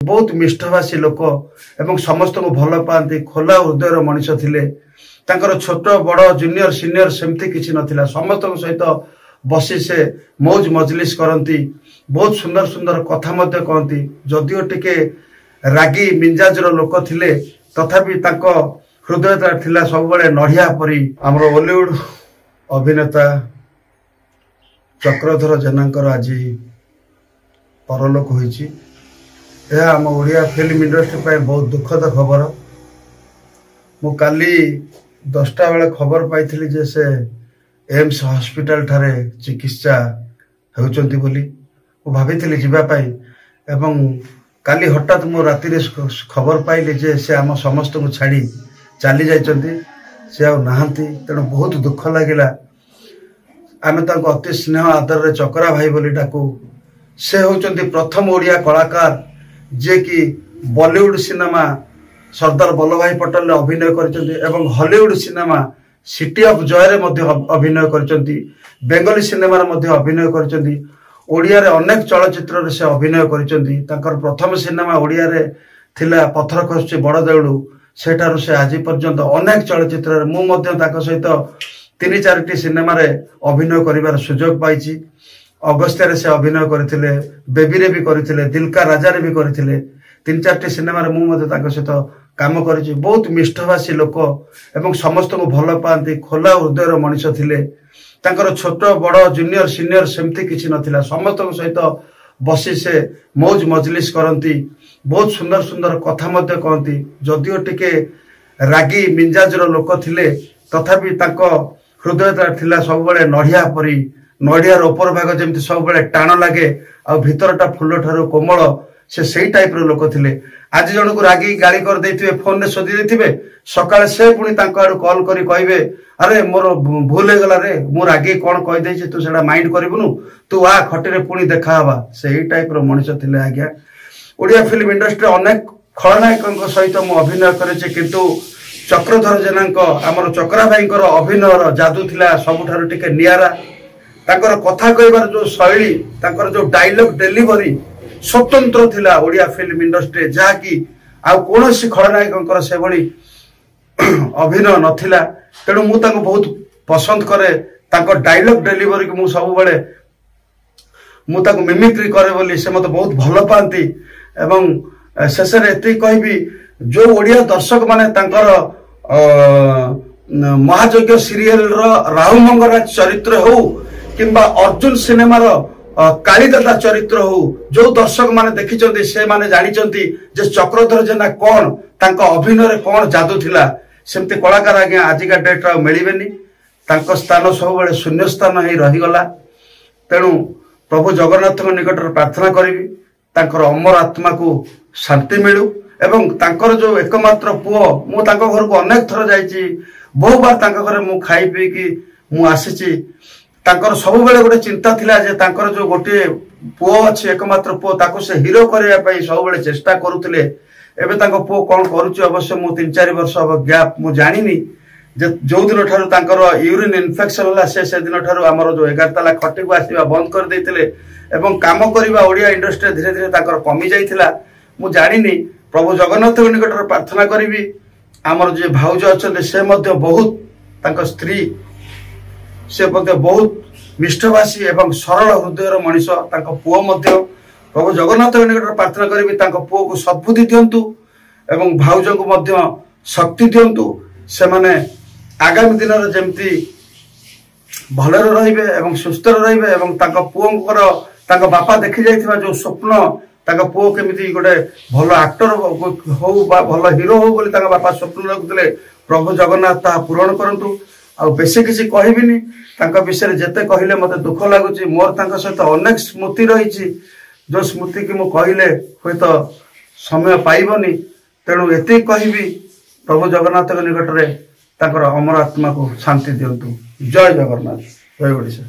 बहुत मिष्टभाषी लोक एवं समस्त को भल पाती खोला हृदयर मनीष थिले छोट बड़ जूनियर सीनियर सेमती किसी नथिला समस्त सहित बसी से मौज मजलिस करती बहुत सुंदर सुंदर कथा मध्य कहती जदिओ टिके रागी मिंजाजर लोक थिले तथापि ताको हृदय थिला सब बळे नढ़िया परी हमर बॉलीवुड अभिनेता चक्रधर जेनांकर आज परलोक होईची यह आम ओडिया फिल्म इंडस्ट्री पर बहुत दुखद खबर मु काली 10टा बेले खबर पाई जे से एम्स हॉस्पिटल ठारे चिकित्सा होचंती बोली मु भाभी जीवाई एवं काली हठात मो राति खबर पाइली जे से आम समस्त को छाड़ी चली जाइछंती से आ नहांती तेणु बहुत दुख लगिला आमे तांको अति स्नेह आदर रे चकरा भाई बोली डाकू से होचंती प्रथम ओडिया कलाकार जे कि बॉलीवुड सिनेमा सरदार वल्लभ भाई पटेल अभिनय कर Hollywood cinema city of Joy रे अभिनय कर बेंगली सिनेमा अभिनय कर ओडिया रे अनेक चलचित्र रे से अभिनय कर प्रथम सिनेमा ओडिया रे थिला पत्थर खसुची बड़ देउळु सेठारु से आज पर्यंत अनेक चलचित्र रे मु सहित 3-4टी सिनेमा रे अभिनय करिवार सुयोग पाइछि अगस्त्या रे से अभिनय करथिले बेबी रे भी करथिले दिल का राजा रे भी करथिले 3-4टी सिनेमा रे मु सहित काम करिछि बहुत मिष्टभाषी लोक एवं समस्त को भल पाती खोला हृदयर मनीष थिले छोट बड़ जूनियर सीनियर सेमती किसी नथिला समस्त सहित बसी से मौज मजलिस करती बहुत सुंदर सुंदर कथा मध्य कहती जदिओ टिके रागी मिंजाजर लोक थिले तथापि ताको हृदय थिला सब बळे नढ़िया परी नढ़ियार ऊपर भाग जमी सब बळे टाण लगे आ भितरटा फुल ठारू कोमल से टाइप रो लोक थिले आज जन को रागी गाड़ी कर देथिबे फोन रे सोदी देथिबे सकाळे से पुनी तांको आडू कॉल करी कहबे अरे मोर भूल हे गला रे मु रागी कोन कहि देछि तू सेडा माइंड करिबुनु तू आ खटे रे पुनी देखा हवा से टाइप रो मनुष्य थिले आज्ञा ओडिया फिल्म इंडस्ट्री अनेक खलनायक सहित मु अभिनय करेछि किंतु चक्रधर जेनांक हमर चक्रा भाईंकर अभिनयर जादू थिला सबुठारु टिके नियारा तांकर कथा कहबार जो शैली तांकर जो डायलॉग डिलीवरी स्वतंत्र थिला ओडिया फिल्म इंडस्ट्री जहा कि आ कोनोसी खलनायक से भली अभिनय नथिला तेणु मु तांको बहुत पसंद करे तांको डायलॉग डिलीवरी को मु सब बेले मु तांको मिमिक्री करे बोली से मते बहुत भल पाती एवं शेष रे एति कहबी जो ओडिया दर्शक माने तांकर महायज्ञ सीरियल रो राहु मंगराज चरित्र हो किंबा अर्जुन सिनेमा रो कालीदाता चरित्र हो जो दर्शक माने देखिचंती से माने जानिचंती जे चक्रधर जेना कोन तांको अभिनय रे कोन जादू थिला सेमते कलाकार आज्ञा आजिका डेट रा मिलिबेनी तांको स्थान सब बेले शून्य स्थान हे रही गला तेणु प्रभु जगन्नाथ निकट प्रार्थना करी तांकर अमर आत्मा को शांति मिलू एवं तांकर जो एकमात्र पुओ मु तांको घर को अनेक थर जाइछि बहु बार तांको घर मु खाई पी की मु आसीछि तांकर सब बेले गोटे चिंता थिला जे तांकर जो गोटे पुओ अछि एकमात्र पुओ ताको से हीरो करिया पई सब बेले चेष्टा करूथिले एबे तांको पुओ कोन करूछि अवश्य मु 3-4 वर्ष अब गैप मु जानिनी जे जो दिन ठारू तांकर यूरिन इन्फेक्शन होला से दिन ठारू हमर जो 11 ताला खट्टी को आसीबा बंद कर देथिले एवं काम करिबा ओडिया इंडस्ट्री धीरे धीरे तांकर कमी जाइथिला मु जानिनी प्रभु जगन्नाथ निकट प्रार्थना करी आमर जे भाउज अच्छा से बहुत तांको स्त्री से बहुत मिष्टभाषी एवं सरल हृदयर मनीष तांको पुओ प्रभु जगन्नाथ निकट प्रार्थना करी तांको पुओ को सद्बुद्धि दियंतु एवं भाउज को शक्ति दियंतु से माने आगामी दिन रे जेमती भलर रहिबे एवं सुस्थ रहिबे एवं तांको पुओंकर तांको बापा देखि जाइथिबा जो स्वप्न तांको पुओ केमिति गोटे भल एक्टर हो बा भल हीरो हो बोली तांको बापा स्वप्न रखुले प्रभु जगन्नाथ ता पूरण करंतु आ बेसी किसी कहबिनी तांको विषय जेते कहले मते दुख लागुची मोर तांको सहित अनेक स्मृति रहिची जो स्मृति की मु कहले होय तो समय पाइबनी तेणु एति कहबी प्रभु जगन्नाथ निकट रे तांकर अमर आत्मा को शांति दियंतु जय जगन्नाथ जय ओडिशा।